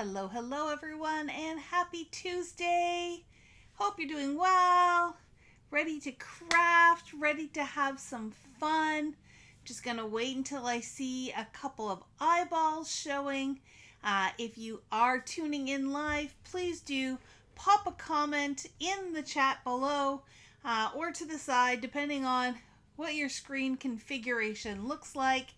Hello, hello everyone, and happy Tuesday. Hope you're doing well, ready to craft, ready to have some fun. Just gonna wait until I see a couple of eyeballs showing. If you are tuning in live, please do pop a comment in the chat below or to the side, depending on what your screen configuration looks like.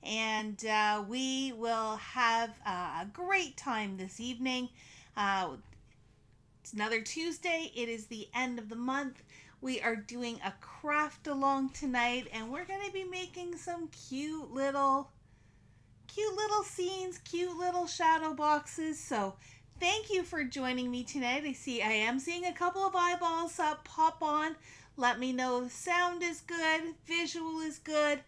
And we will have a great time this evening. It's another Tuesday. It is the end of the month. We are doing a craft along tonight, and we're going to be making some cute little scenes, cute little shadow boxes. So thank you for joining me tonight. I am seeing a couple of eyeballs pop on. Let me know if sound is good, visual is good.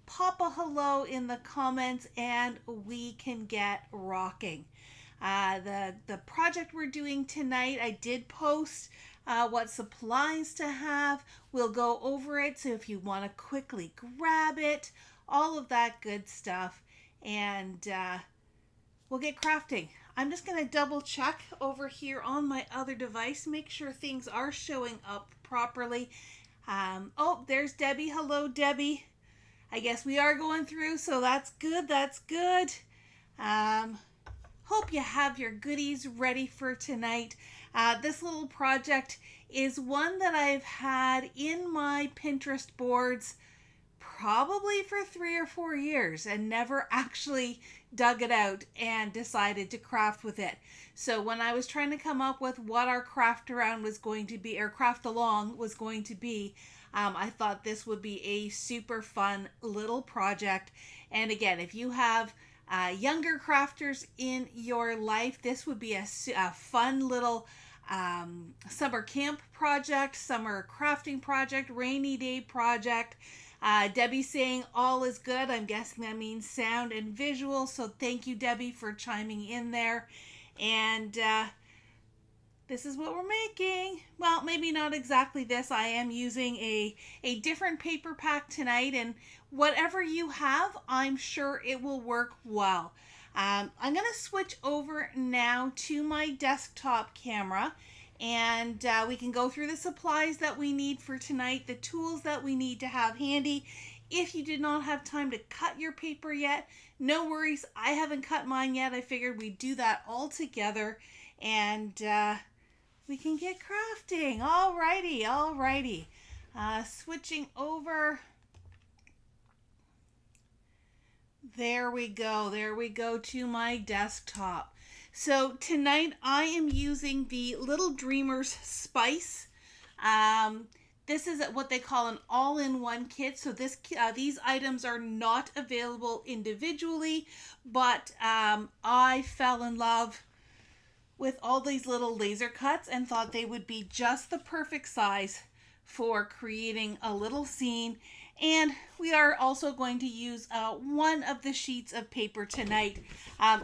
Pop a hello in the comments and we can get rocking. The project we're doing tonight, I did post what supplies to have. We'll go over it, so if you want to quickly grab it, all of that good stuff, and we'll get crafting. I'm just going to double check over here on my other device, make sure things are showing up properly. Oh, there's Debbie. Hello, Debbie. I guess we are going through, so that's good. That's good. Hope you have your goodies ready for tonight. This little project is one that I've had in my Pinterest boards probably for 3 or 4 years and never actually dug it out and decided to craft with it. So when I was trying to come up with what our craft around was going to be, or craft along was going to be, I thought this would be a super fun little project. And again, if you have younger crafters in your life, this would be a fun little summer camp project, summer crafting project, rainy day project. Debbie's saying all is good. I'm guessing that means sound and visual. So thank you, Debbie, for chiming in there. And this is what we're making. Well, maybe not exactly this. I am using a different paper pack tonight, and whatever you have, I'm sure it will work well. I'm going to switch over now to my desktop camera, and we can go through the supplies that we need for tonight, the tools that we need to have handy. If you did not have time to cut your paper yet, no worries. I haven't cut mine yet. I figured we'd do that all together, and we can get crafting. Alrighty, alrighty. Switching over. There we go to my desktop. So tonight I am using the Little Dreamers Spice. This is what they call an all-in-one kit. So these items are not available individually, but I fell in love with all these little laser cuts and thought they would be just the perfect size for creating a little scene. And we are also going to use one of the sheets of paper tonight.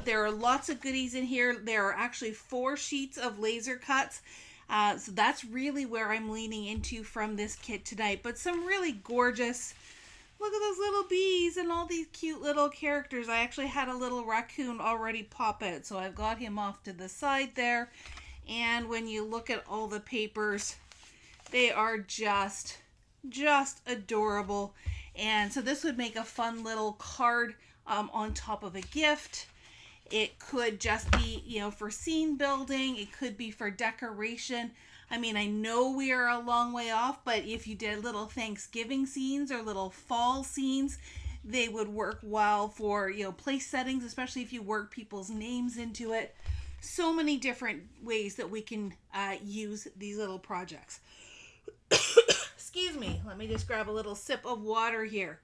There are lots of goodies in here. There are actually 4 sheets of laser cuts. So that's really where I'm leaning into from this kit tonight. But some really gorgeous, look at those little bees and all these cute little characters. I actually had a little raccoon already pop out, so I've got him off to the side there. And when you look at all the papers, they are just adorable. And so this would make a fun little card on top of a gift. It could just be, for scene building. It could be for decoration. I mean, I know we are a long way off, but if you did little Thanksgiving scenes or little fall scenes, they would work well for, place settings, especially if you work people's names into it. So many different ways that we can use these little projects. Excuse me. Let me just grab a little sip of water here.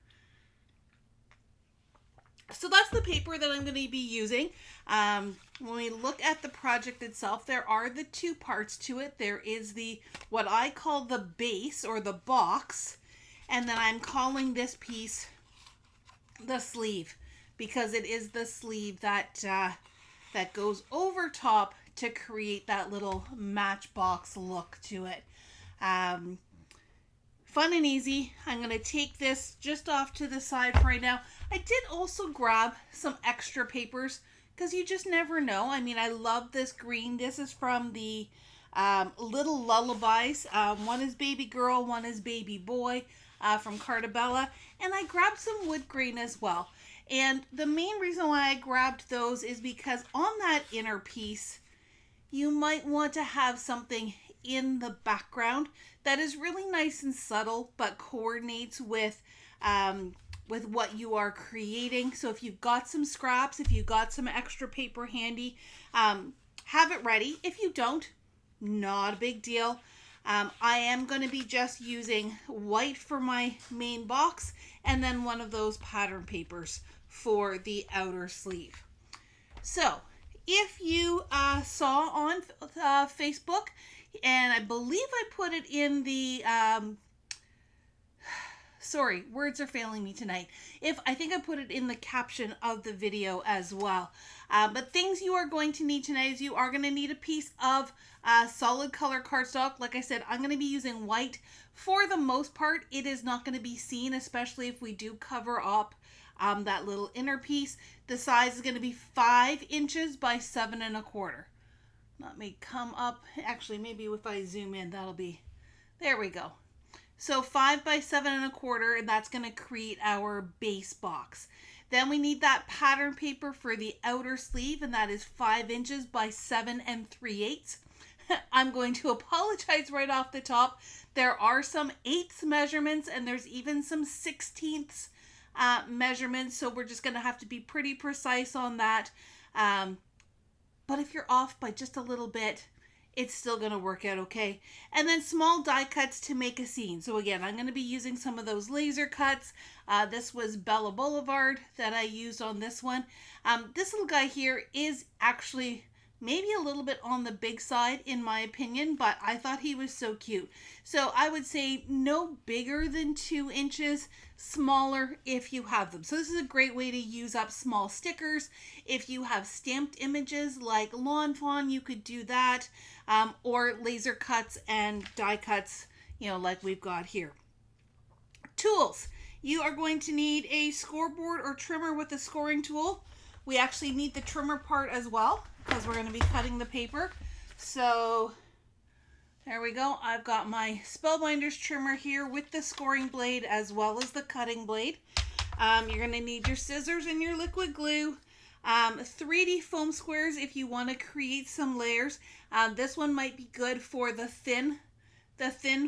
So that's the paper that I'm going to be using. When we look at the project itself, there are the 2 parts to it. There is what I call the base or the box, and then I'm calling this piece the sleeve, because it is the sleeve that goes over top to create that little matchbox look to it. Fun and easy. I'm going to take this just off to the side for right now. I did also grab some extra papers because you just never know. I mean, I love this green. This is from the Little Lullabies. One is baby girl, one is baby boy, from Cardstock. And I grabbed some wood grain as well. And the main reason why I grabbed those is because on that inner piece, you might want to have something in the background that is really nice and subtle, but coordinates with what you are creating. So if you've got some scraps, if you've got some extra paper handy, have it ready. If you don't, not a big deal. I am going to be just using white for my main box, and then one of those pattern papers for the outer sleeve. So if you saw on Facebook, and I believe I put it in the sorry, words are failing me tonight. I think I put it in the caption of the video as well. But things you are going to need tonight is you are going to need a piece of solid color cardstock. Like I said, I'm going to be using white. For the most part, it is not going to be seen, especially if we do cover up that little inner piece. The size is going to be 5 inches by 7 1/4. Let me come up. Actually, maybe if I zoom in, that'll be, there we go. So 5 by 7 1/4, and that's going to create our base box. Then we need that pattern paper for the outer sleeve, and that is 5 inches by 7 3/8. I'm going to apologize right off the top. There are some 1/8 measurements, and there's even some 1/16 measurements, so we're just going to have to be pretty precise on that. But if you're off by just a little bit, it's still going to work out okay. And then small die cuts to make a scene. So again, I'm going to be using some of those laser cuts. This was Bella Boulevard that I used on this one. This little guy here is actually maybe a little bit on the big side in my opinion, but I thought he was so cute. So I would say no bigger than 2 inches, smaller if you have them. So this is a great way to use up small stickers. If you have stamped images like Lawn Fawn, you could do that, or laser cuts and die cuts, you know, like we've got here. Tools. You are going to need a scoreboard or trimmer with a scoring tool. We actually need the trimmer part as well, because we're going to be cutting the paper. So there we go. I've got my Spellbinders trimmer here with the scoring blade as well as the cutting blade. You're going to need your scissors and your liquid glue. 3D foam squares if you want to create some layers. This one might be good for the thin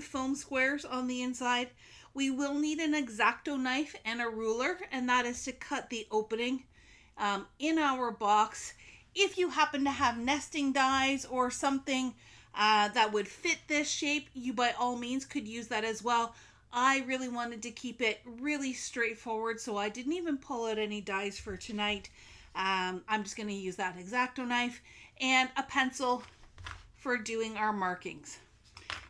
foam squares on the inside. We will need an Xacto knife and a ruler, and that is to cut the opening in our box. If you happen to have nesting dies or something that would fit this shape, you by all means could use that as well. I really wanted to keep it really straightforward, so I didn't even pull out any dies for tonight. I'm just going to use that Xacto knife and a pencil for doing our markings.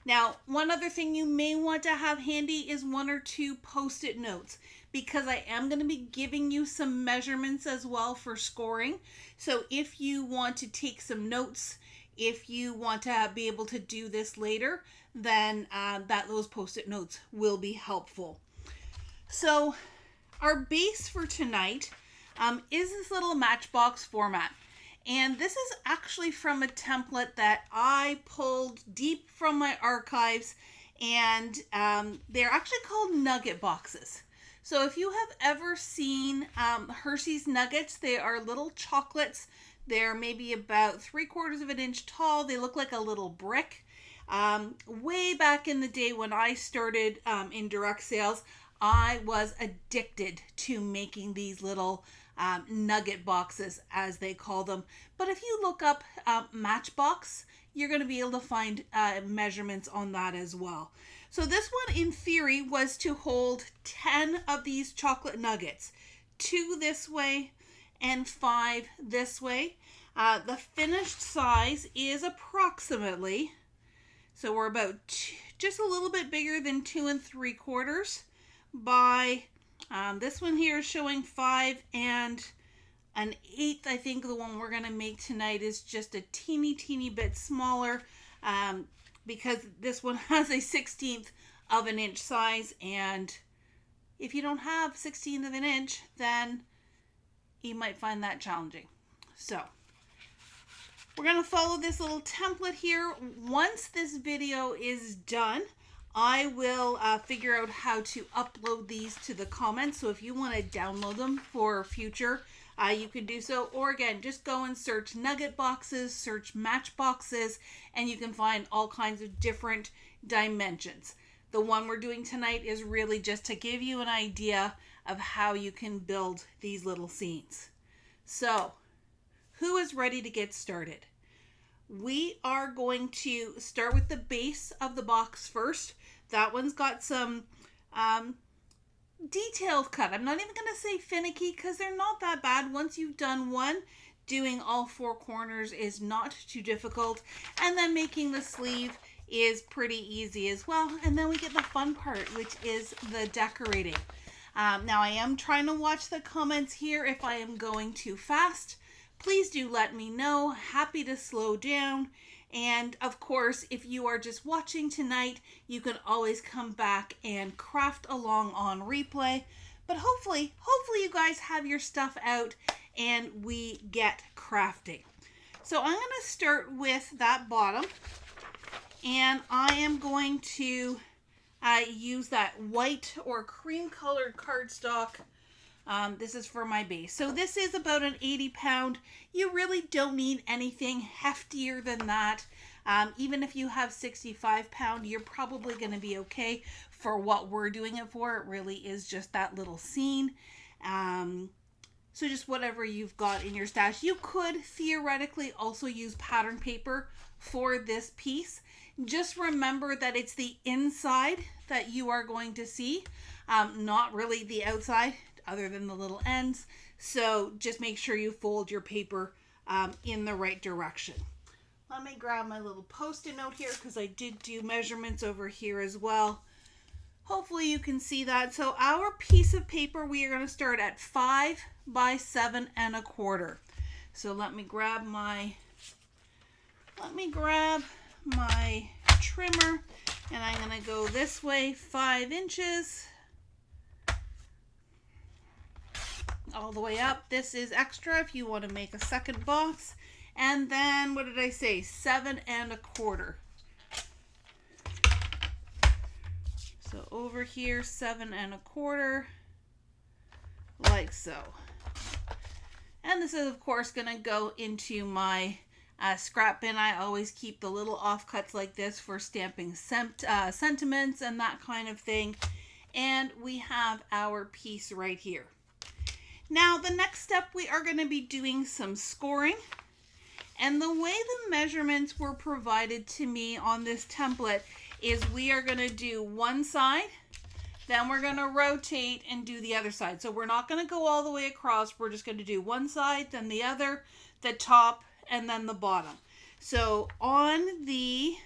Now, one other thing you may want to have handy is 1 or 2 post-it notes, because I am going to be giving you some measurements as well for scoring. So if you want to take some notes, if you want to be able to do this later, then those post-it notes will be helpful. So our base for tonight is this little Matchbox format. And this is actually from a template that I pulled deep from my archives, and they're actually called nugget boxes. So if you have ever seen Hershey's Nuggets, they are little chocolates. They're maybe about 3/4 of an inch tall. They look like a little brick. Way back in the day when I started in direct sales, I was addicted to making these little nugget boxes, as they call them. But if you look up Matchbox, you're going to be able to find measurements on that as well. So this one, in theory, was to hold 10 of these chocolate nuggets, 2 this way and 5 this way. The finished size is approximately, so we're about just a little bit bigger than 2 3/4 by, this one here is showing 5 1/8. I think the one we're going to make tonight is just a teeny bit smaller, because this one has a 1/16 of an inch size, and if you don't have 1/16 of an inch, then you might find that challenging. So we're going to follow this little template here. Once this video is done, I will figure out how to upload these to the comments. So if you want to download them for future, you can do so. Or again, just go and search nugget boxes, search matchboxes, and you can find all kinds of different dimensions. The one we're doing tonight is really just to give you an idea of how you can build these little scenes. So, who is ready to get started? We are going to start with the base of the box first. That one's got some detailed cut. I'm not even going to say finicky because they're not that bad. Once you've done one, doing all four corners is not too difficult. And then making the sleeve is pretty easy as well. And then we get the fun part, which is the decorating. Now I am trying to watch the comments here. If I am going too fast, please do let me know. Happy to slow down. And of course, if you are just watching tonight, you can always come back and craft along on replay. But hopefully you guys have your stuff out and we get crafting. So I'm going to start with that bottom. And I am going to use that white or cream colored cardstock. This is for my base. So this is about an 80 pound. You really don't need anything heftier than that. Even if you have 65 pound, you're probably going to be okay for what we're doing it for. It really is just that little scene. So just whatever you've got in your stash. You could theoretically also use pattern paper for this piece. Just remember that it's the inside that you are going to see, not really the outside, other than the little ends. So just make sure you fold your paper in the right direction. Let me grab my little post-it note here because I did do measurements over here as well. Hopefully you can see that. So our piece of paper, we are going to start at 5 by 7 1/4. So let me grab my trimmer, and I'm going to go this way 5 inches all the way up. This is extra if you want to make a second box. And then what did I say? 7 1/4. So over here 7 1/4, like so. And this is of course going to go into my scrap bin. I always keep the little offcuts like this for stamping sentiments and that kind of thing. And we have our piece right here. Now the next step, we are going to be doing some scoring. And the way the measurements were provided to me on this template is we are going to do one side, then we're going to rotate and do the other side. So we're not going to go all the way across. We're just going to do one side, then the other, the top, and then the bottom. So on the,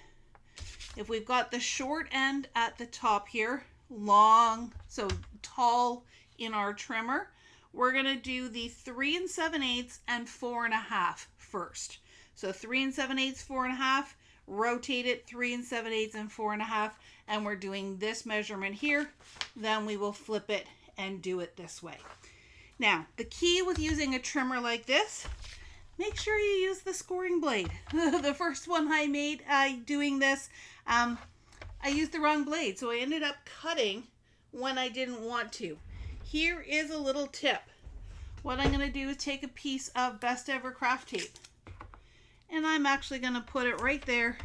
if we've got the short end at the top here, long, so tall in our trimmer, we're going to do the 3 7/8 and 4 1/2 first. So 3 7/8, 4 1/2, rotate it 3 7/8 and 4 1/2, and we're doing this measurement here. Then we will flip it and do it this way. Now, the key with using a trimmer like this, make sure you use the scoring blade. The first one I made doing this, I used the wrong blade, so I ended up cutting when I didn't want to. Here is a little tip. What I'm going to do is take a piece of Best Ever craft tape, and I'm actually going to put it right there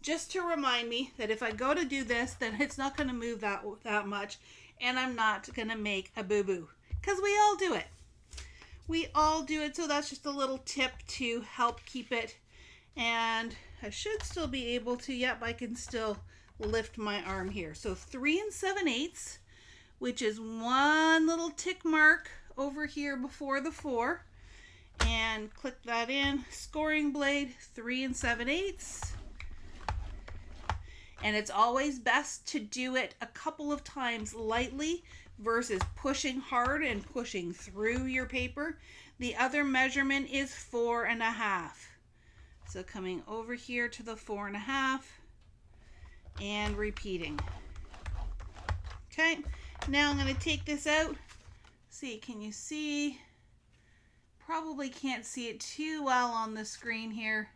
just to remind me that if I go to do this, then it's not going to move that much, and I'm not going to make a boo-boo, because we all do it. We all do it, so that's just a little tip to help keep it. And I should still be able to, yep, I can still lift my arm here. So 3 7/8, which is one little tick mark over here before the 4. And click that in, scoring blade, 3 7/8. And it's always best to do it a couple of times lightly versus pushing hard and pushing through your paper. The other measurement is 4 1/2. So coming over here to the 4 1/2 and repeating. Okay, now I'm going to take this out. See, can you see? probably can't see it too well on the screen here.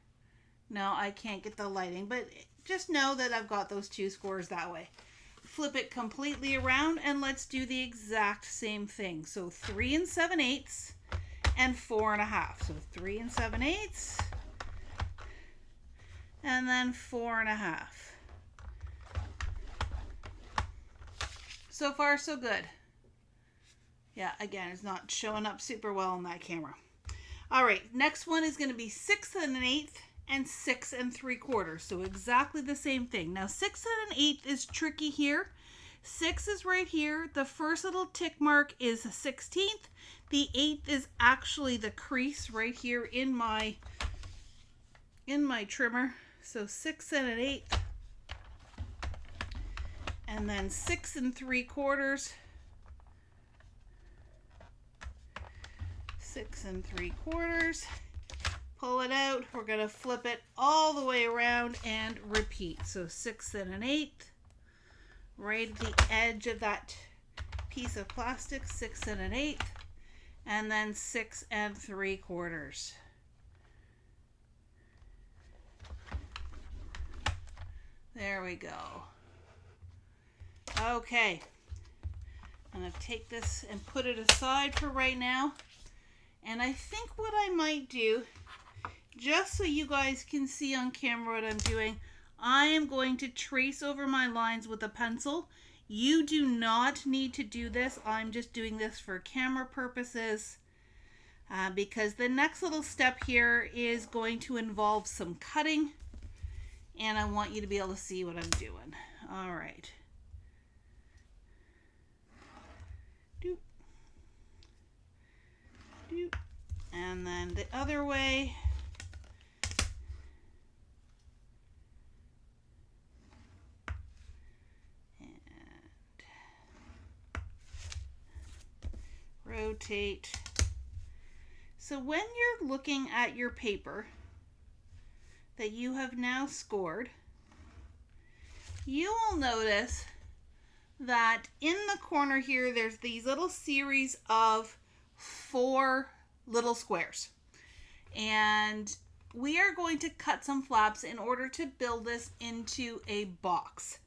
No, I can't get the lighting, but just know that I've got those 2 squares that way. Flip it completely around and let's do the exact same thing. So 3 7/8 and 4 1/2. So 3 7/8 and then 4 1/2. So far, so good. Yeah, again, it's not showing up super well on that camera. All right, next one is going to be 6 1/8 and 6 3/4. So exactly the same thing. Now 6 1/8 is tricky here. 6 is right here. The first little tick mark is a 16th. The 8th is actually the crease right here in my trimmer. So 6 1/8 and then 6 3/4. 6 3/4. Pull it out. We're going to flip it all the way around and repeat. So 6 1/8, right at the edge of that piece of plastic, 6 1/8, and then 6 3/4. There we go. Okay, I'm going to take this and put it aside for right now. And I think what I might do, just so you guys can see on camera what I'm doing, I am going to trace over my lines with a pencil. You do not need to do this. I'm just doing this for camera purposes because the next little step here is going to involve some cutting, and I want you to be able to see what I'm doing. All right. Doop. Doop. And then the other way. Rotate. So when you're looking at your paper that you have now scored, you will notice that in the corner here there's these little series of 4 little squares, and we are going to cut some flaps in order to build this into a box.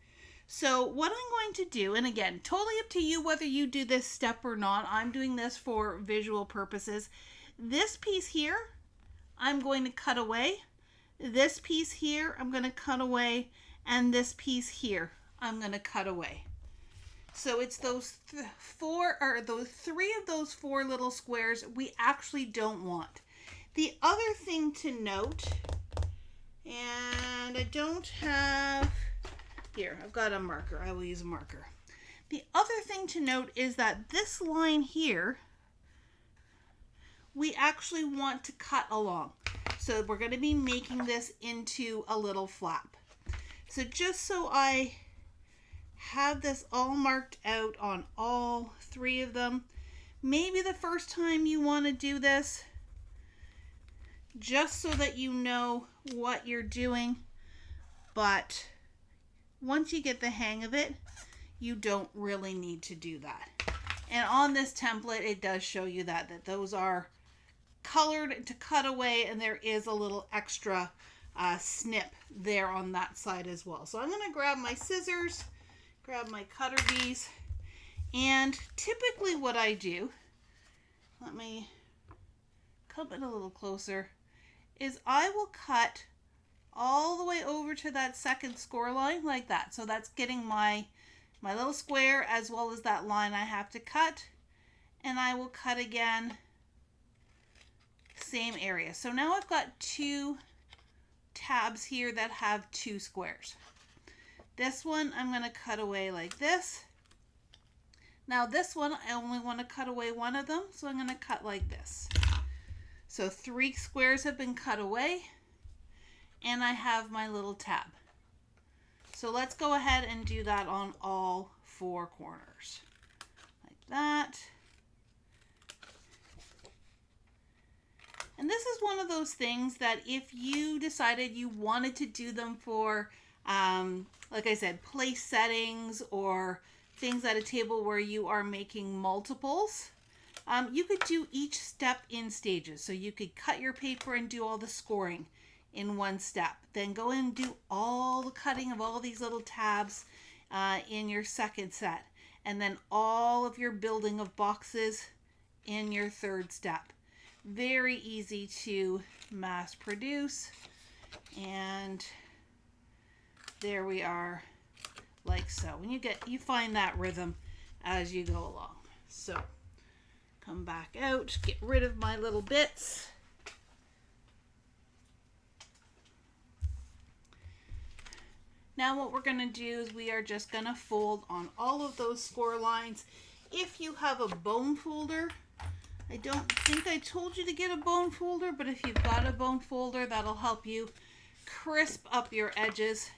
So what I'm going to do, and again, totally up to you whether you do this step or not, I'm doing this for visual purposes. This piece here, I'm going to cut away. This piece here, I'm going to cut away. And this piece here, I'm going to cut away. So it's those 3 of those 4 little squares we actually don't want. The other thing to note, and I don't have, here, I've got a marker. I will use a marker. The other thing to note is that this line here, we actually want to cut along. So we're going to be making this into a little flap. So just so I have this all marked out on all 3 of them, maybe the first time you want to do this, just so that you know what you're doing, but once you get the hang of it, you don't really need to do that. And on this template, it does show you that those are colored to cut away, and there is a little extra snip there on that side as well. So I'm going to grab my scissors, grab my cutter bees, and typically what I do, let me come in a little closer, is I will cut all the way over to that second score line like that. So that's getting my little square as well as that line I have to cut, and I will cut again, same area. So now I've got 2 tabs here that have 2 squares. This one I'm going to cut away like this. Now this one I only want to cut away one of them, so I'm going to cut like this. So 3 squares have been cut away, and I have my little tab. So let's go ahead and do that on all 4 corners. Like that. And this is one of those things that if you decided you wanted to do them for, like I said, place settings or things at a table where you are making multiples, You could do each step in stages. So you could cut your paper and do all the scoring in one step. Then go in and do all the cutting of all these little tabs in your second set. And then all of your building of boxes in your third step. Very easy to mass produce. And there we are, like so. And you find that rhythm as you go along. So come back out, get rid of my little bits. Now what we're going to do is we are just going to fold on all of those score lines. If you have a bone folder, I don't think I told you to get a bone folder, but if you've got a bone folder, that'll help you crisp up your edges.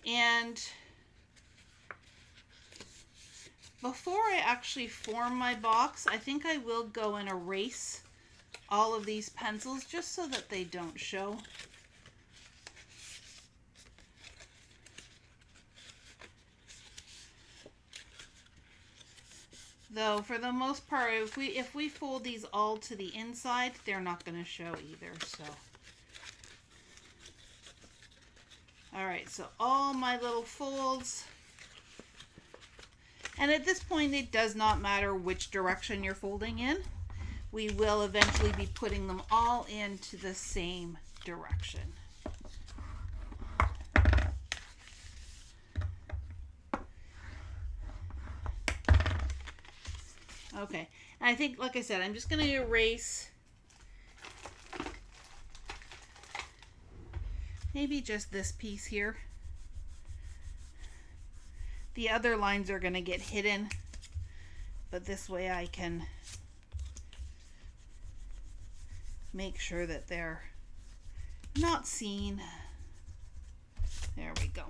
And before I actually form my box, I think I will go and erase all of these pencils just so that they don't show. Though for the most part, if we fold these all to the inside, they're not going to show either. So, all right, so all my little folds. And at this point, it does not matter which direction you're folding in. We will eventually be putting them all into the same direction. Okay, and I think, like I said, I'm just going to erase maybe just this piece here. The other lines are going to get hidden, but this way I can make sure that they're not seen. There we go.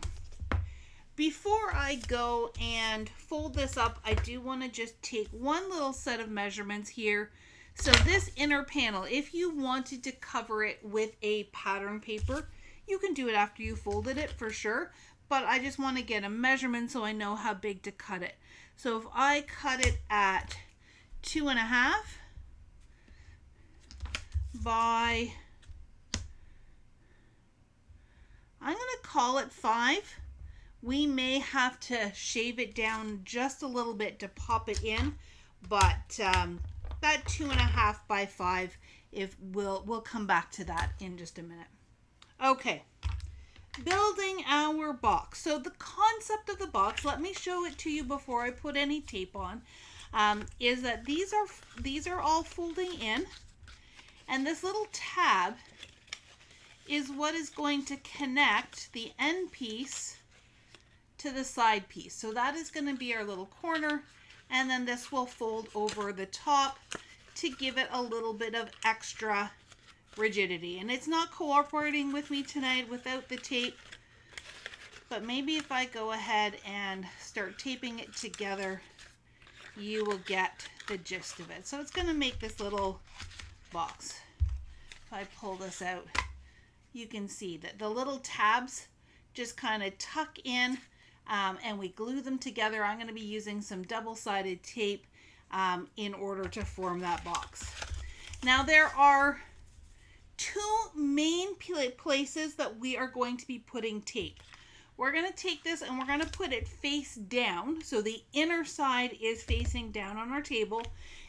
Before I go and fold this up, I do want to just take one little set of measurements here. So this inner panel, if you wanted to cover it with a pattern paper, you can do it after you folded it for sure. But I just want to get a measurement so I know how big to cut it. So if I cut it at 2.5 by, I'm going to call it 5. We may have to shave it down just a little bit to pop it in, but that 2.5 by 5, we'll come back to that in just a minute. Okay, building our box. So the concept of the box, let me show it to you before I put any tape on, is that these are all folding in, and this little tab is what is going to connect the end piece to the side piece. So that is going to be our little corner, and then this will fold over the top to give it a little bit of extra rigidity. And it's not cooperating with me tonight without the tape, but maybe if I go ahead and start taping it together, you will get the gist of it. So it's going to make this little box. If I pull this out, you can see that the little tabs just kind of tuck in. And we glue them together. I'm going to be using some double-sided tape in order to form that box. Now there are two main places that we are going to be putting tape. We're going to take this and we're going to put it face down. So the inner side is facing down on our table.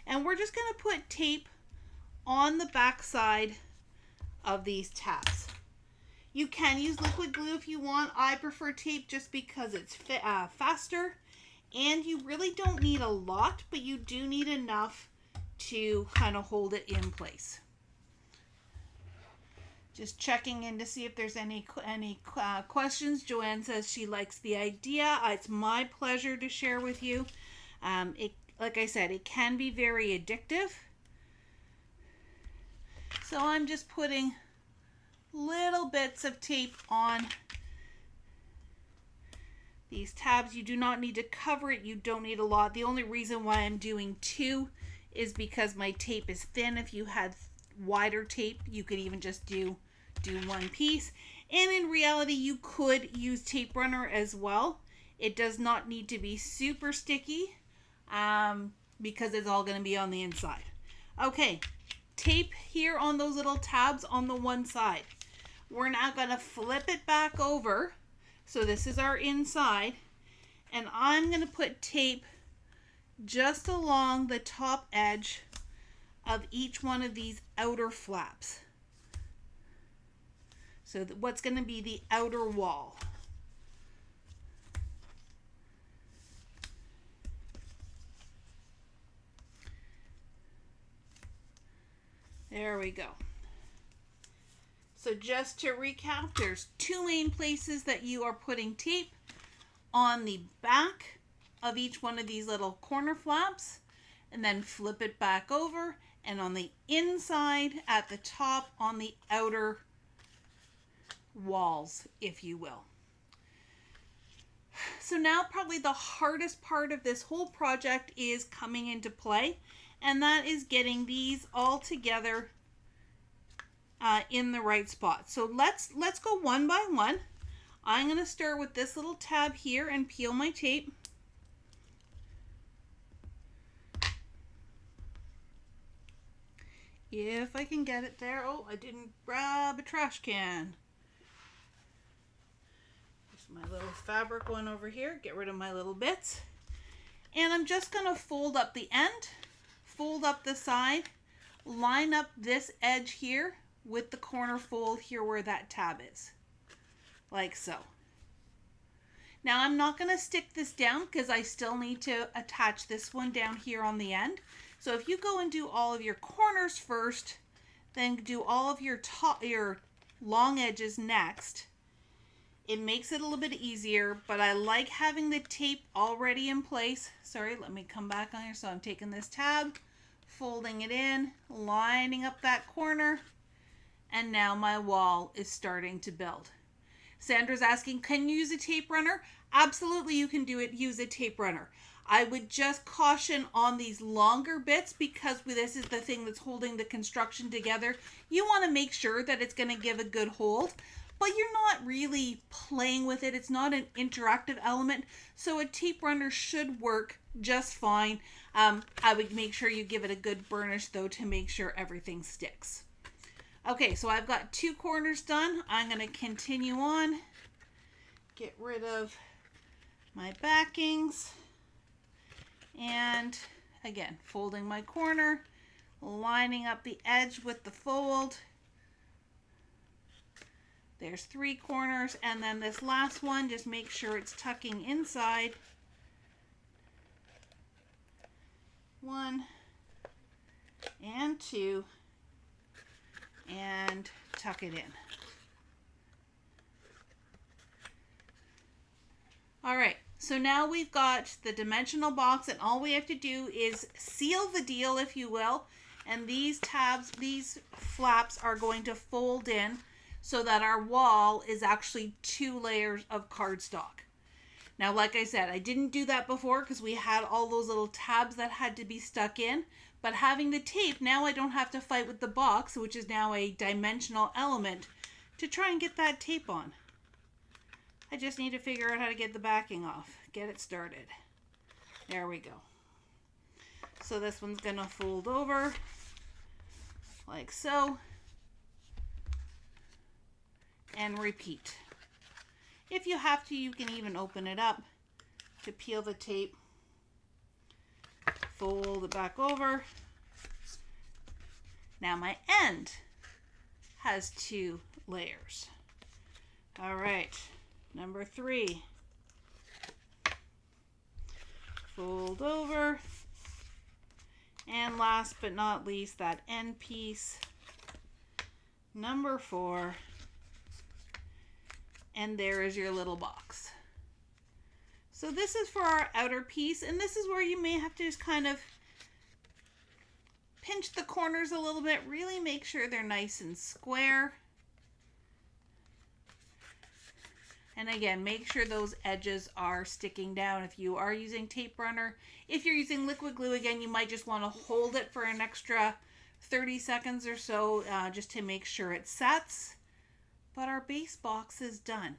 And we're just going to put tape on the back side of these tabs. You can use liquid glue if you want. I prefer tape just because it's faster, and you really don't need a lot, but you do need enough to kind of hold it in place. Just checking in to see if there's any questions. Joanne says she likes the idea. It's my pleasure to share with you. Like I said, it can be very addictive. So I'm just putting little bits of tape on these tabs. You do not need to cover it. You don't need a lot. The only reason why I'm doing 2 is because my tape is thin. If you had wider tape, you could even just do one piece. And in reality, you could use tape runner as well. It does not need to be super sticky. because it's all going to be on the inside. Okay, tape here on those little tabs on the one side. We're now going to flip it back over. So this is our inside, and I'm going to put tape just along the top edge of each one of these outer flaps. So what's going to be the outer wall. There we go. So just to recap, there's two main places that you are putting tape: on the back of each one of these little corner flaps, and then flip it back over, and on the inside at the top on the outer walls, if you will. So now probably the hardest part of this whole project is coming into play, and that is getting these all together in the right spot. So let's go one by one. I'm going to start with this little tab here and peel my tape. If I can get it there. Oh, I didn't grab a trash can. There's my little fabric one over here. Get rid of my little bits. And I'm just going to fold up the end, fold up the side, line up this edge here with the corner fold here where that tab is, like so. Now I'm not going to stick this down because I still need to attach this one down here on the end. So if you go and do all of your corners first, then do all of your long edges next, it makes it a little bit easier, but I like having the tape already in place. Sorry, let me come back on here. So I'm taking this tab, folding it in, lining up that corner, and now my wall is starting to build. Sandra's asking, can you use a tape runner? Absolutely, you can do it. Use a tape runner. I would just caution on these longer bits because this is the thing that's holding the construction together. You want to make sure that it's going to give a good hold, but you're not really playing with it. It's not an interactive element, so a tape runner should work just fine. I would make sure you give it a good burnish though to make sure everything sticks. Okay, so I've got two corners done. I'm going to continue on. Get rid of my backings. And again, folding my corner, lining up the edge with the fold. There's three corners, and then this last one, just make sure it's tucking inside. One and two, and tuck it in. All right, so now we've got the dimensional box, and all we have to do is seal the deal, if you will, and these tabs, these flaps are going to fold in so that our wall is actually 2 layers of cardstock. Now, like I said, I didn't do that before because we had all those little tabs that had to be stuck in, but having the tape, now I don't have to fight with the box, which is now a dimensional element, to try and get that tape on. I just need to figure out how to get the backing off. Get it started. There we go. So this one's going to fold over like so. And repeat. If you have to, you can even open it up to peel the tape. Fold it back over. Now my end has 2 layers. All right. Number 3, fold over, and last but not least, that end piece, number 4, and there is your little box. So this is for our outer piece, and this is where you may have to just kind of pinch the corners a little bit, really make sure they're nice and square. And again, make sure those edges are sticking down if you are using tape runner. If you're using liquid glue, again, you might just want to hold it for an extra 30 seconds or so just to make sure it sets. But our base box is done.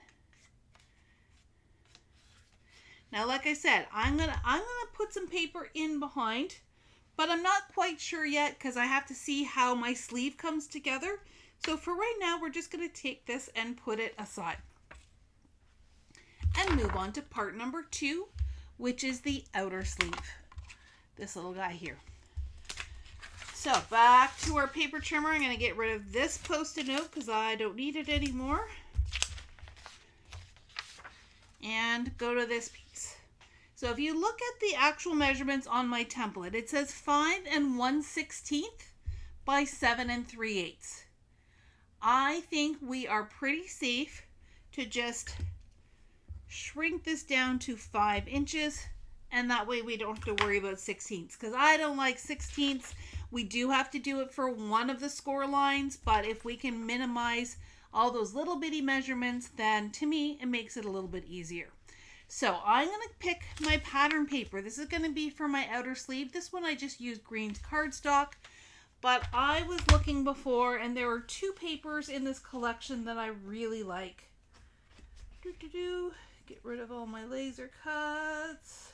Now, like I said, I'm gonna put some paper in behind, but I'm not quite sure yet because I have to see how my sleeve comes together. So for right now, we're just gonna take this and put it aside and move on to part number 2, which is the outer sleeve. This little guy here. So back to our paper trimmer. I'm going to get rid of this Post-it note because I don't need it anymore. And go to this piece. So if you look at the actual measurements on my template, it says 5 1/16 by 7 3/8. I think we are pretty safe to just shrink this down to 5 inches, and that way we don't have to worry about 16ths, because I don't like 16ths. We do have to do it for one of the score lines, but if we can minimize all those little bitty measurements, then to me it makes it a little bit easier. So I'm going to pick my pattern paper. This is going to be for my outer sleeve. This one I just used Green's Cardstock, but I was looking before and there are 2 papers in this collection that I really like. Get rid of all my laser cuts.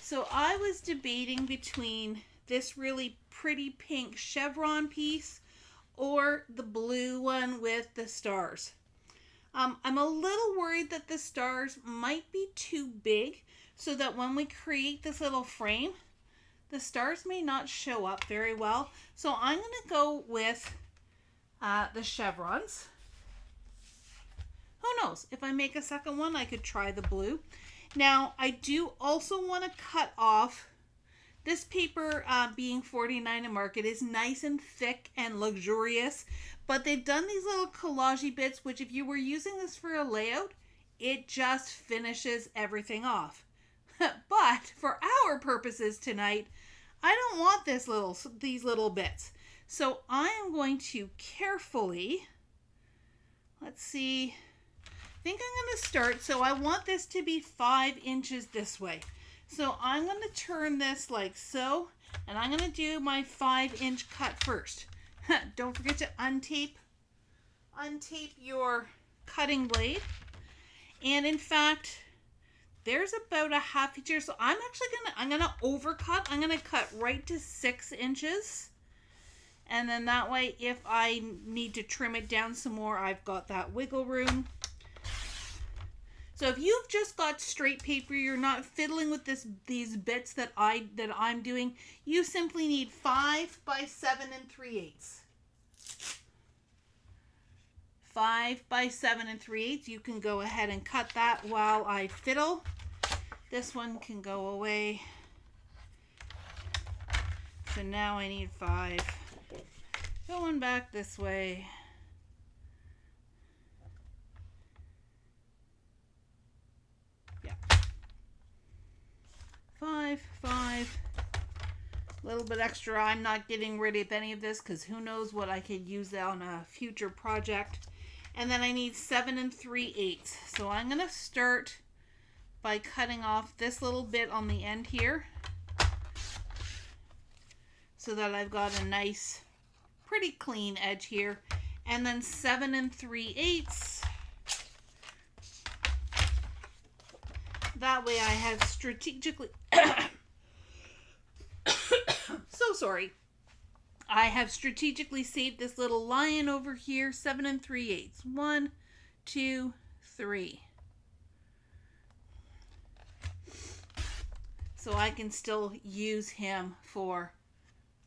So I was debating between this really pretty pink chevron piece or the blue one with the stars. I'm a little worried that the stars might be too big, so that when we create this little frame, the stars may not show up very well. So I'm going to go with the chevrons. Who knows? If I make a second one, I could try the blue. Now, I do also want to cut off this paper. Being 49 a market is nice and thick and luxurious, but they've done these little collage bits, which if you were using this for a layout, it just finishes everything off. But for our purposes tonight, I don't want these little bits. So I am going to carefully, let's see, I think I'm going to start, so I want this to be 5 inches this way. So I'm going to turn this like so, and I'm going to do my 5-inch cut first. Don't forget to untape your cutting blade. And in fact, there's about a half inch here, so I'm gonna overcut. I'm gonna cut right to 6 inches. And then that way, if I need to trim it down some more, I've got that wiggle room. So if you've just got straight paper, you're not fiddling with these bits that I'm doing, you simply need 5 by 7 3/8. 5 by 7 3/8. You can go ahead and cut that while I fiddle. This one can go away. So now I need 5. Going back this way. Yeah. 5, 5. A little bit extra. I'm not getting rid of any of this because who knows what I could use on a future project. And then I need 7 3/8. So I'm going to start by cutting off this little bit on the end here so that I've got a nice, pretty clean edge here. And then 7 3/8. That way I have strategically... So sorry. I have strategically saved this little lion over here. 7 3/8. 1, 2, 3. So I can still use him for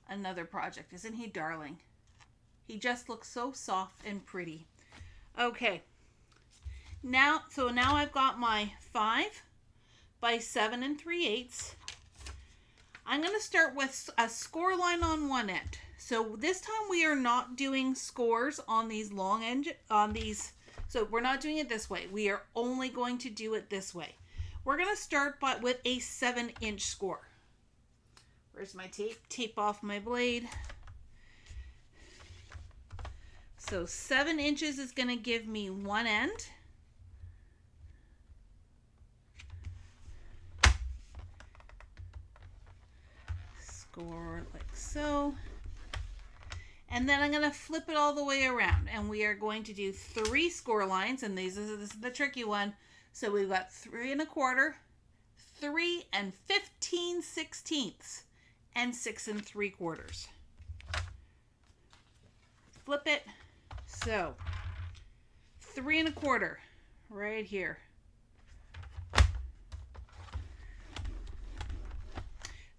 another project. Isn't he darling? He just looks so soft and pretty. Okay. Now I've got my 5 by 7 3/8. I'm going to start with a score line on one end. So this time we are not doing scores on these long end, so we're not doing it this way. We are only going to do it this way. We're going to start with a 7-inch score. Where's my tape? Tape off my blade. So 7 inches is going to give me one end. Score like so. And then I'm going to flip it all the way around, and we are going to do 3 score lines, and this is the tricky one. So we've got 3 1/4, 3 15/16, and 6 3/4. Flip it. So 3 1/4 right here.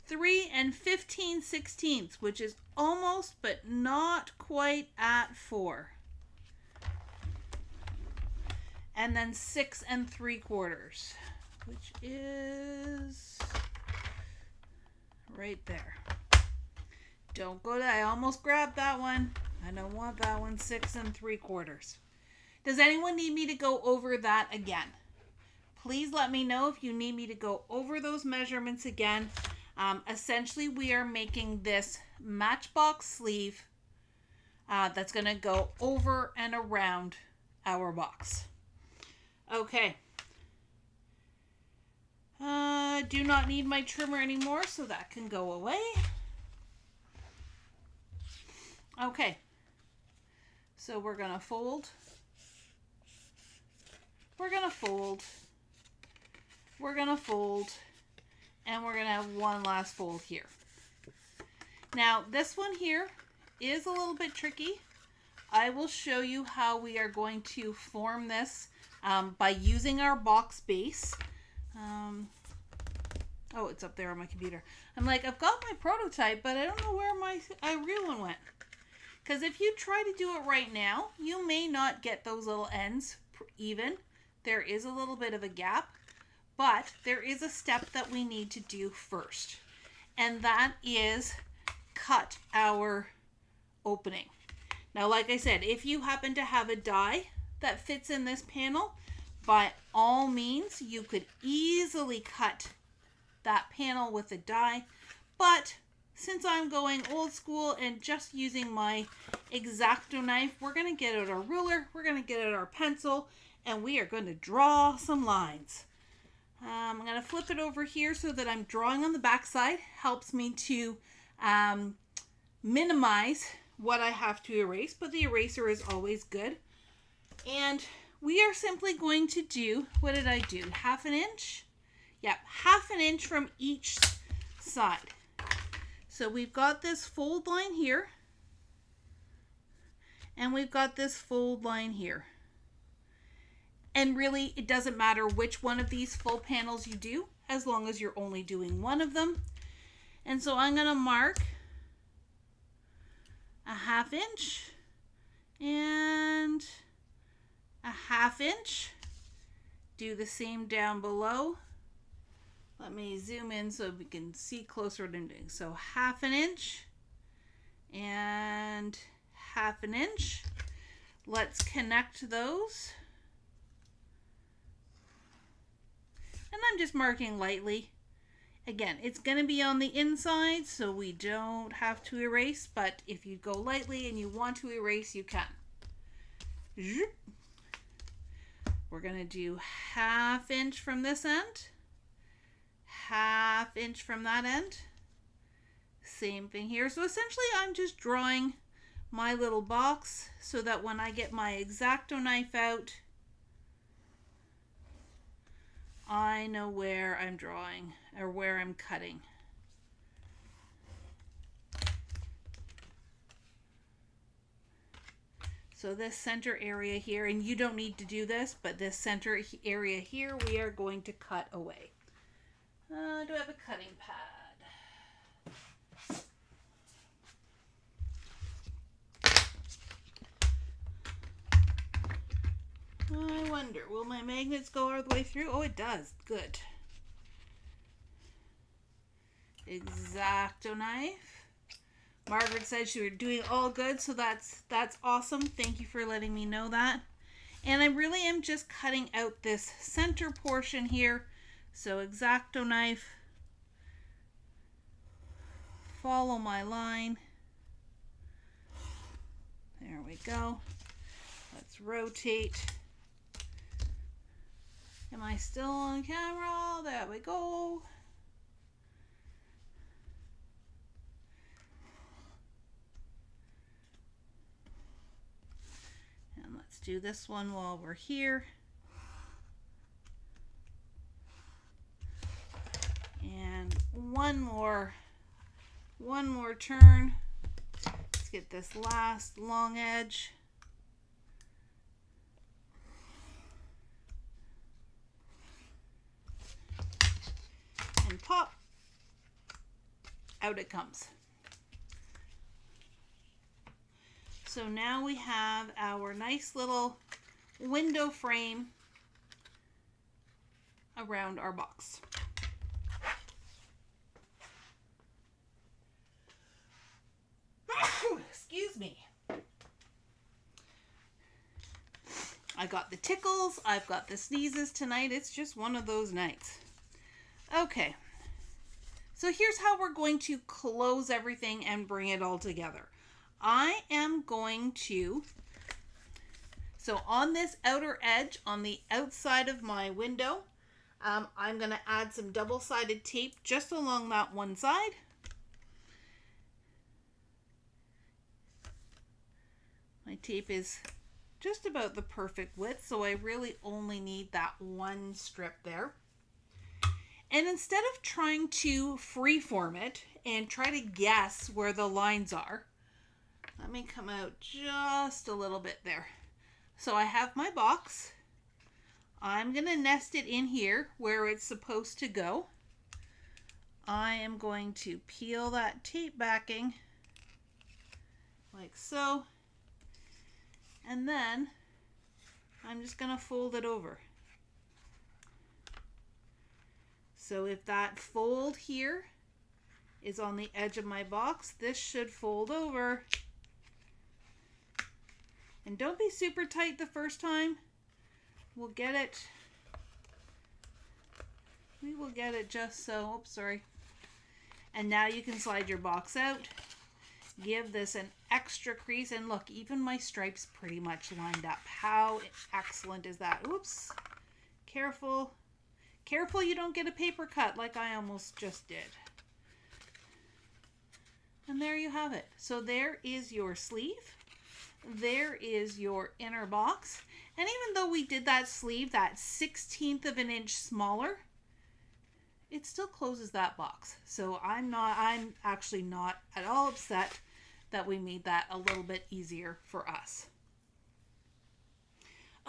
3 15/16, which is almost but not quite at 4. And then 6 3/4, which is right there. Don't go there. I almost grabbed that one. I don't want that one. 6 3/4. Does anyone need me to go over that again? Please let me know if you need me to go over those measurements again. Essentially, we are making this matchbox sleeve that's going to go over and around our box. Okay. Do not need my trimmer anymore, so that can go away. Okay. So we're going to fold. We're going to fold. We're going to fold. And we're going to have one last fold here. Now, this one here is a little bit tricky. I will show you how we are going to form this by using our box base. Oh, it's up there on my computer. I'm like, I've got my prototype, but I don't know where my real one went. Because if you try to do it right now, you may not get those little ends even. There is a little bit of a gap. But there is a step that we need to do first, and that is cut our opening. Now, like I said, if you happen to have a die that fits in this panel, by all means, you could easily cut that panel with a die. But since I'm going old school and just using my Xacto knife, we're going to get out our ruler, we're going to get out our pencil, and we are going to draw some lines. I'm going to flip it over here so that I'm drawing on the back side. Helps me to minimize what I have to erase, but the eraser is always good. And we are simply going to do, what did I do? 1/2 inch? Yep, 1/2 inch from each side. So we've got this fold line here, and we've got this fold line here. And really, it doesn't matter which one of these full panels you do, as long as you're only doing one of them. And so I'm going to mark a 1/2 inch and a 1/2 inch. Do the same down below. Let me zoom in so we can see closer what I'm doing. So 1/2 inch and 1/2 inch. Let's connect those. And I'm just marking lightly. Again, it's going to be on the inside, so we don't have to erase, but if you go lightly and you want to erase, you can. We're going to do 1/2 inch from this end, 1/2 inch from that end. Same thing here. So essentially, I'm just drawing my little box so that when I get my Xacto knife out, I know where I'm drawing or where I'm cutting. So this center area here, and you don't need to do this, but this center area here, we are going to cut away. Do I have a cutting pad? I wonder, will my magnets go all the way through? Oh, it does. Good. Xacto knife. Margaret said she was doing all good, so that's awesome. Thank you for letting me know that. And I really am just cutting out this center portion here. So Xacto knife. Follow my line. There we go. Let's rotate. Am I still on camera? There we go. Let's do this one while we're here. And one more turn. Let's get this last long edge. And pop. Out it comes. So now we have our nice little window frame around our box. Excuse me. I got the tickles, I've got the sneezes tonight. It's just one of those nights. Okay. So here's how we're going to close everything and bring it all together. I am going to, so on this outer edge, on the outside of my window, I'm going to add some double-sided tape just along that one side. My tape is just about the perfect width, so I really only need that one strip there. And instead of trying to freeform it and try to guess where the lines are, let me come out just a little bit there. So I have my box. I'm going to nest it in here where it's supposed to go. I am going to peel that tape backing like so. And then I'm just going to fold it over. So if that fold here is on the edge of my box, this should fold over. And don't be super tight the first time. We'll get it. We will get it just so. Oops, sorry. And now you can slide your box out. Give this an extra crease. And look, even my stripes pretty much lined up. How excellent is that? Oops. Careful. Careful you don't get a paper cut like I almost just did. And there you have it. So there is your sleeve. There is your inner box. And even though we did that sleeve that 1/16 of an inch smaller, it still closes that box. So I'm actually not at all upset that we made that a little bit easier for us.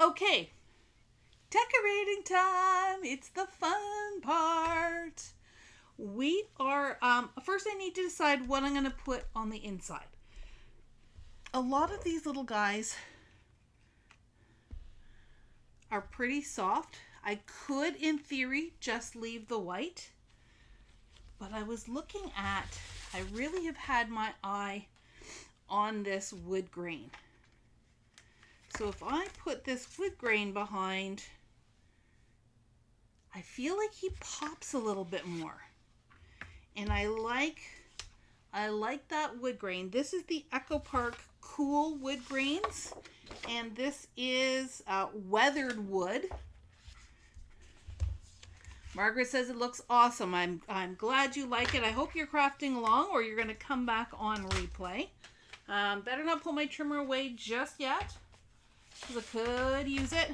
Okay, decorating time. It's the fun part. We are, first I need to decide what I'm going to put on the inside. A lot of these little guys are pretty soft. I could, in theory, just leave the white, but I was looking at, I really have had my eye on this wood grain. So if I put this wood grain behind, I feel like he pops a little bit more. And I like that wood grain. This is the Echo Park Cool Wood Grains, and this is weathered wood. Margaret says it looks awesome. I'm glad you like it. I hope you're crafting along, or you're going to come back on replay. Better not pull my trimmer away just yet, because I could use it.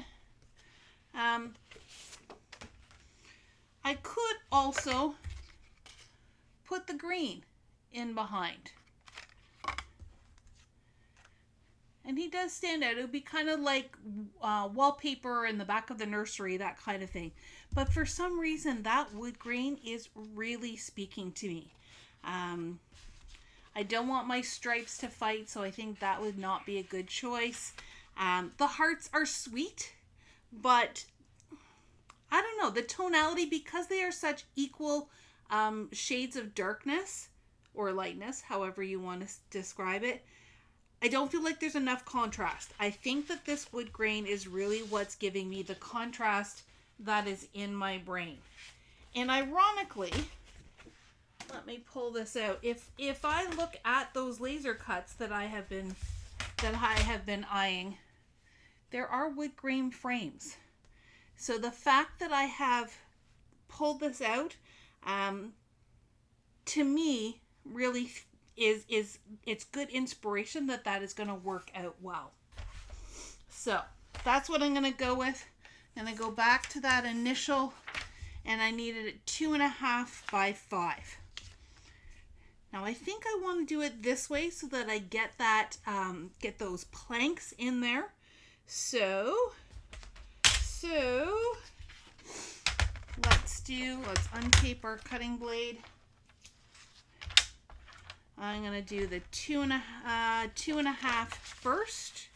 I could also put the green in behind. And he does stand out. It would be kind of like wallpaper in the back of the nursery, that kind of thing. But for some reason, that wood grain is really speaking to me. I don't want my stripes to fight, so I think that would not be a good choice. The hearts are sweet, but I don't know. The tonality, because they are such equal shades of darkness or lightness, however you want to describe it, I don't feel like there's enough contrast. I think that this wood grain is really what's giving me the contrast that is in my brain. And ironically, let me pull this out. If I look at those laser cuts that I have been eyeing, there are wood grain frames. So the fact that I have pulled this out, to me, really it's good inspiration that is going to work out well. So that's what I'm going to go with. I'm going to go back to that initial, and I needed it 2.5 by 5. Now I think I want to do it this way so that I get that, get those planks in there. So let's untape our cutting blade. I'm going to do the 2.5 first,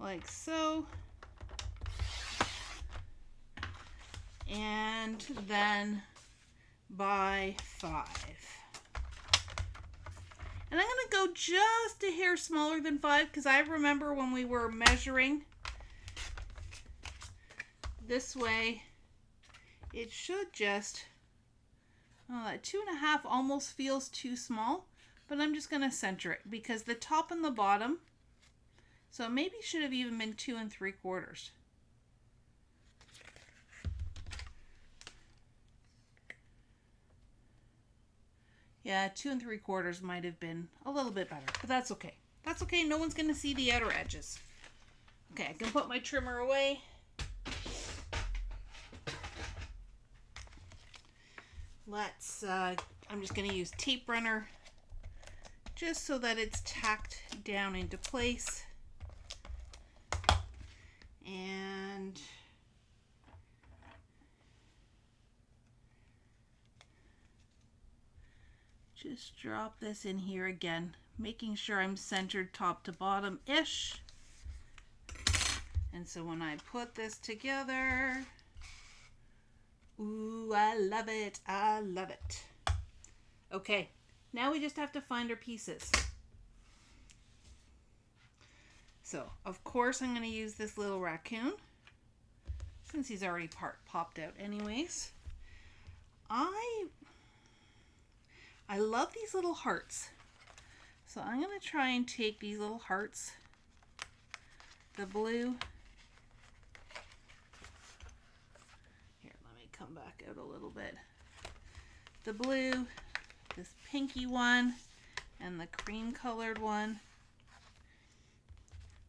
like so, and then by 5. And I'm going to go just a hair smaller than 5 because I remember when we were measuring this way, it should just, oh, that 2.5 almost feels too small, but I'm just going to center it because the top and the bottom, so maybe should have even been 2 3/4. Yeah, 2 3/4 might have been a little bit better, but that's okay. That's okay. No one's going to see the outer edges. Okay, I can put my trimmer away. I'm just going to use tape runner just so that it's tacked down into place. And just drop this in here again, making sure I'm centered top to bottom-ish. And so when I put this together, ooh, I love it. I love it. Okay, now we just have to find our pieces. So, of course, I'm going to use this little raccoon since he's already popped out anyways. I love these little hearts. So I'm going to try and take these little hearts, the blue. Here, let me come back out a little bit. The blue, this pinky one, and the cream colored one.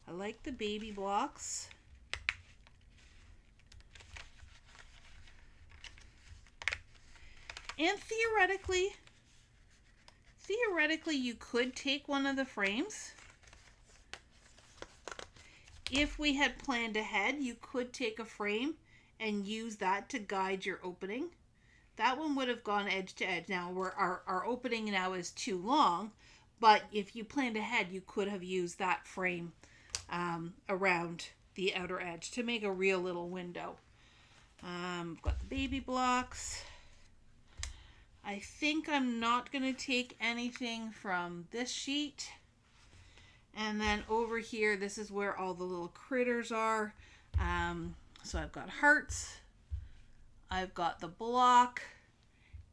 I like the baby blocks. And theoretically, you could take one of the frames. If we had planned ahead, you could take a frame and use that to guide your opening. That one would have gone edge to edge. Now, our opening now is too long, but if you planned ahead, you could have used that frame around the outer edge to make a real little window. I've got the baby blocks. I think I'm not going to take anything from this sheet. And then over here, this is where all the little critters are. So I've got hearts, I've got the block,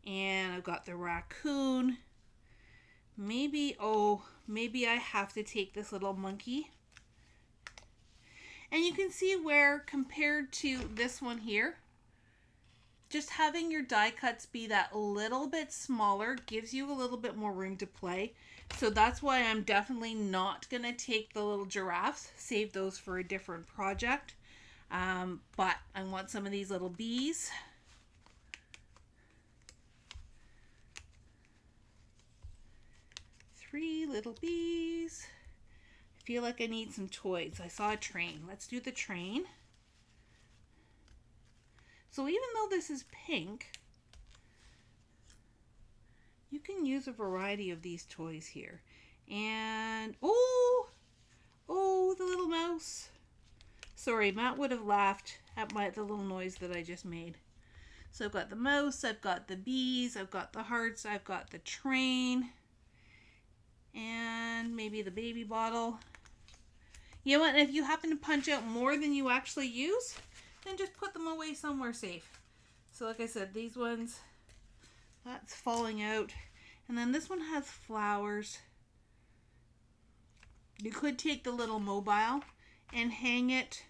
and I've got the raccoon. Maybe I have to take this little monkey. And you can see where, compared to this one here, just having your die cuts be that little bit smaller gives you a little bit more room to play. So that's why I'm definitely not going to take the little giraffes, save those for a different project. But I want some of these little bees. Three little bees. I feel like I need some toys. I saw a train. Let's do the train. So even though this is pink, you can use a variety of these toys here. And, oh, the little mouse. Sorry, Matt would have laughed at the little noise that I just made. So I've got the mouse, I've got the bees, I've got the hearts, I've got the train, and maybe the baby bottle. You know what, if you happen to punch out more than you actually use, then just put them away somewhere safe. So like I said, these ones, that's falling out. And then this one has flowers. You could take the little mobile and hang it,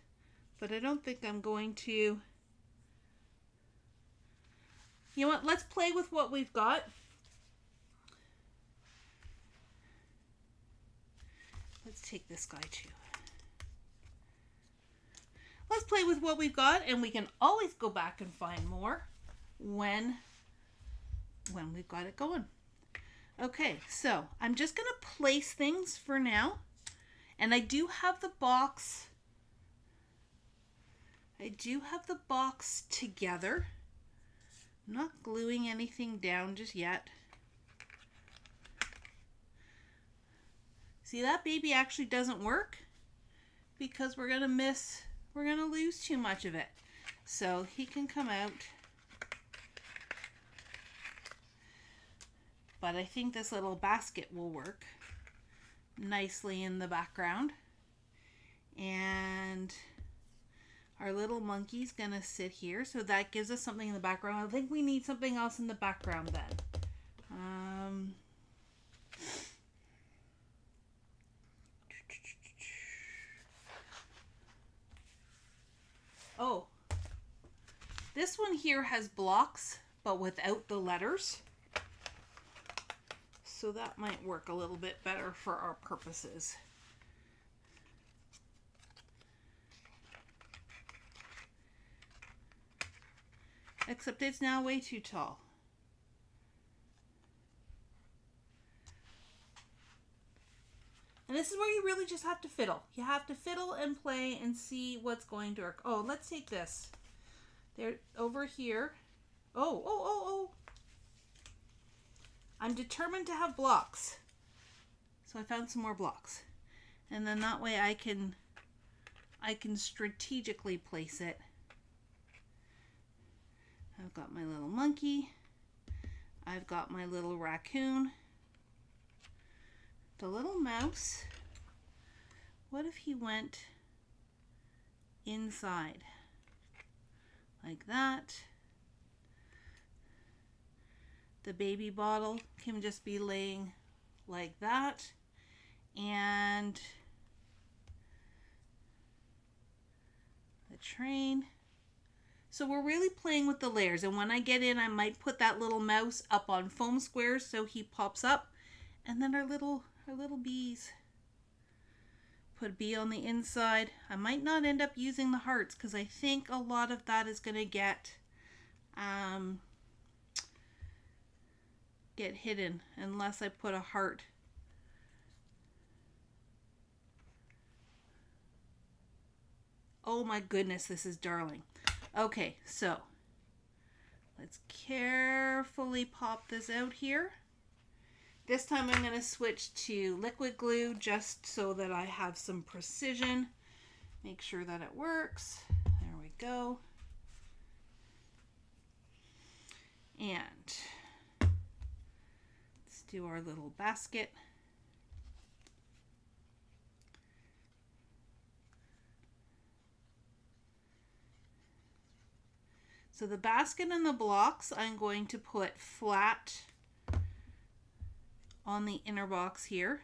but I don't think I'm going to. You know what, let's play with what we've got. Let's take this guy too. Let's play with what we've got, and we can always go back and find more when we've got it going. Okay, so I'm just going to place things for now. And I do have the box. I do have the box together. I'm not gluing anything down just yet. See, that baby actually doesn't work because we're going to lose too much of it. So he can come out. But I think this little basket will work nicely in the background. And our little monkey's gonna sit here, so that gives us something in the background. I think we need something else in the background then. Oh, this one here has blocks, but without the letters. So that might work a little bit better for our purposes. Except it's now way too tall. And this is where you really just have to fiddle. You have to fiddle and play and see what's going to work. Oh, let's take this. There, over here. Oh. I'm determined to have blocks. So I found some more blocks. And then that way I can strategically place it. I've got my little monkey. I've got my little raccoon. The little mouse. What if he went inside? Like that. The baby bottle can just be laying like that. And the train. So we're really playing with the layers. And when I get in, I might put that little mouse up on foam squares so he pops up. And then our little bees. Put a bee on the inside. I might not end up using the hearts because I think a lot of that is going to get hidden unless I put a heart. Oh my goodness, this is darling. Okay, so let's carefully pop this out here. This time I'm going to switch to liquid glue just so that I have some precision. Make sure that it works. There we go. And let's do our little basket. So the basket and the blocks I'm going to put flat on the inner box here.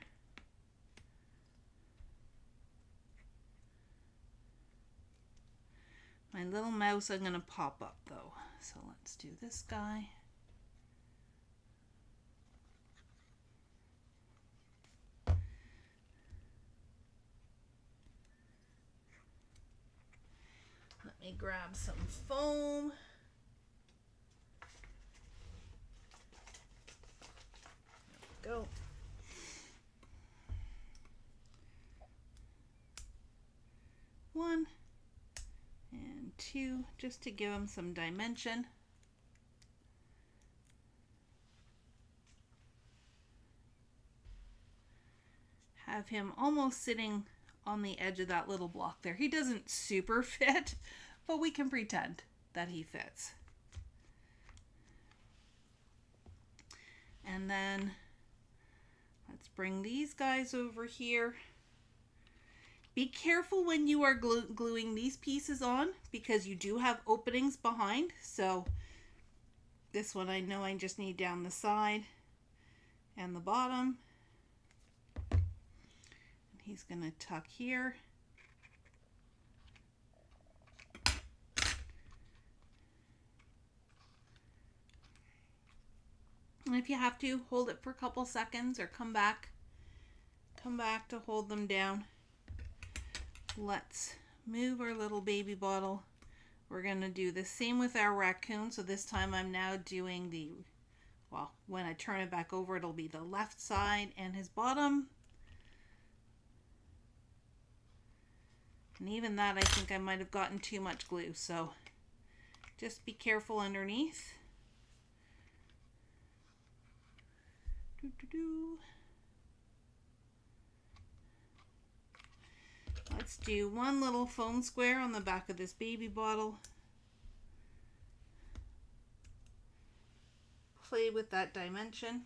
My little mouse I'm going to pop up though. So let's do this guy. Let me grab some foam. There we go. One and two, just to give him some dimension. Have him almost sitting on the edge of that little block there. He doesn't super fit, but we can pretend that he fits. And then let's bring these guys over here. Be careful when you are gluing these pieces on because you do have openings behind. So this one I know I just need down the side and the bottom. And he's going to tuck here. And if you have to, hold it for a couple seconds or come back. come back to hold them down. Let's move our little baby bottle. We're going to do the same with our raccoon. So this time I'm now doing the, well, when I turn it back over, it'll be the left side and his bottom. And even that, I think I might have gotten too much glue. So just be careful underneath. Let's do one little foam square on the back of this baby bottle. Play with that dimension.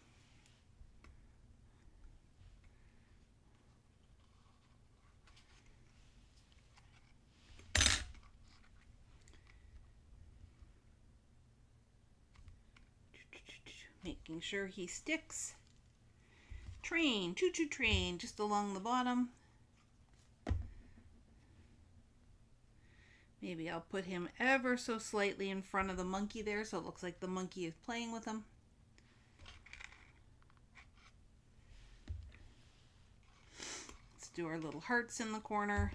Making sure he sticks. Train, choo-choo train, just along the bottom. Maybe I'll put him ever so slightly in front of the monkey there so it looks like the monkey is playing with him. Let's do our little hearts in the corner.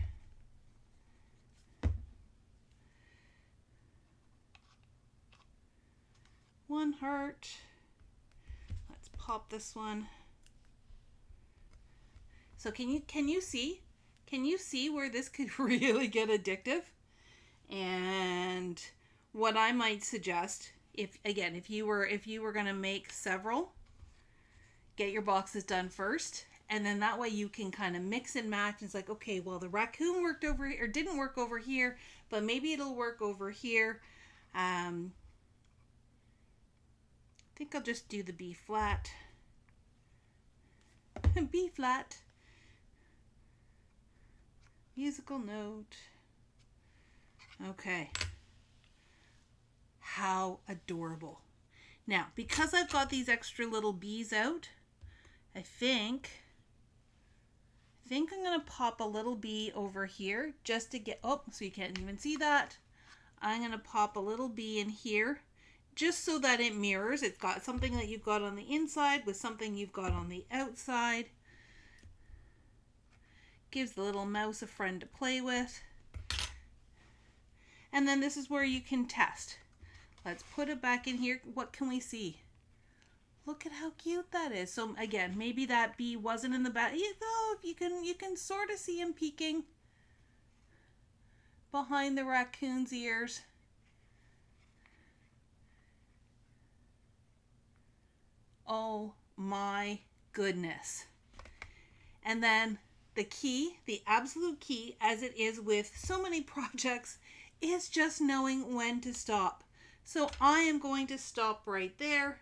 One heart. Let's pop this one. So can you see? Can you see where this could really get addictive? And what I might suggest, if you were going to make several, get your boxes done first, and then that way you can kind of mix and match. It's like, okay, well, the raccoon worked over here, or didn't work over here, but maybe it'll work over here. I think I'll just do the B flat. B flat. Musical note. Okay. How adorable. Now, because I've got these extra little bees out, I think I'm going to pop a little bee over here just to get, oh, so you can't even see that. I'm going to pop a little bee in here just so that it mirrors. It's got something that you've got on the inside with something you've got on the outside. Gives the little mouse a friend to play with. And then this is where you can test. Let's put it back in here. What can we see? Look at how cute that is. So again, maybe that bee wasn't in the back. You can sort of see him peeking behind the raccoon's ears. Oh my goodness. And then the key, the absolute key, as it is with so many projects, is just knowing when to stop. So I am going to stop right there.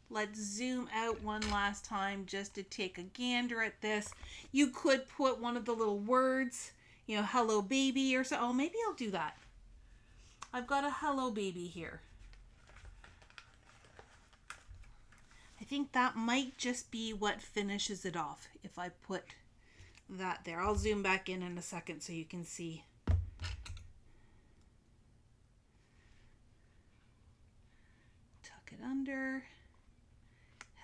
Let's zoom out one last time just to take a gander at this. You could put one of the little words, you know, hello baby or so. Oh, maybe I'll do that. I've got a hello baby here. I think that might just be what finishes it off if I put that there. I'll zoom back in a second so you can see. Tuck it under.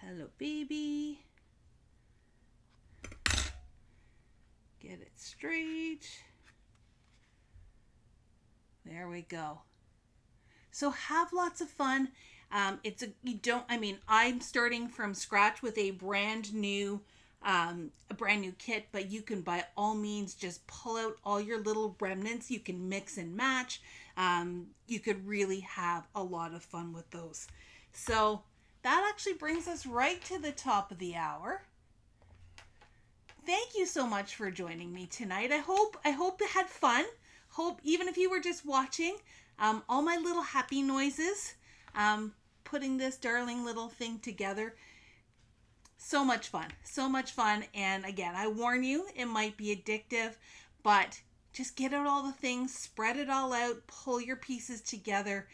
Hello baby. Get it straight. There we go. So have lots of fun. I'm starting from scratch with a brand new kit, but you can by all means just pull out all your little remnants. You can mix and match. You could really have a lot of fun with those. So that actually brings us right to the top of the hour. Thank you so much for joining me tonight. I hope you had fun. Hope even if you were just watching, all my little happy noises, putting this darling little thing together. So much fun. And again, I warn you, it might be addictive, but just get out all the things, spread it all out, pull your pieces together.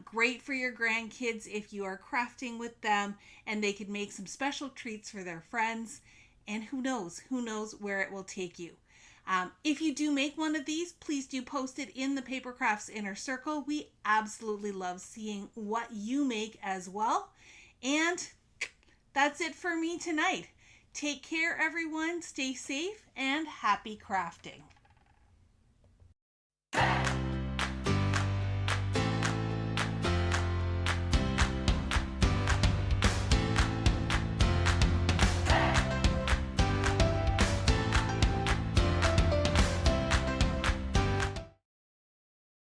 Great for your grandkids if you are crafting with them and they could make some special treats for their friends. And who knows where it will take you. If you do make one of these, please do post it in the Papercrafts Inner Circle. We absolutely love seeing what you make as well. And that's it for me tonight. Take care, everyone. Stay safe and happy crafting.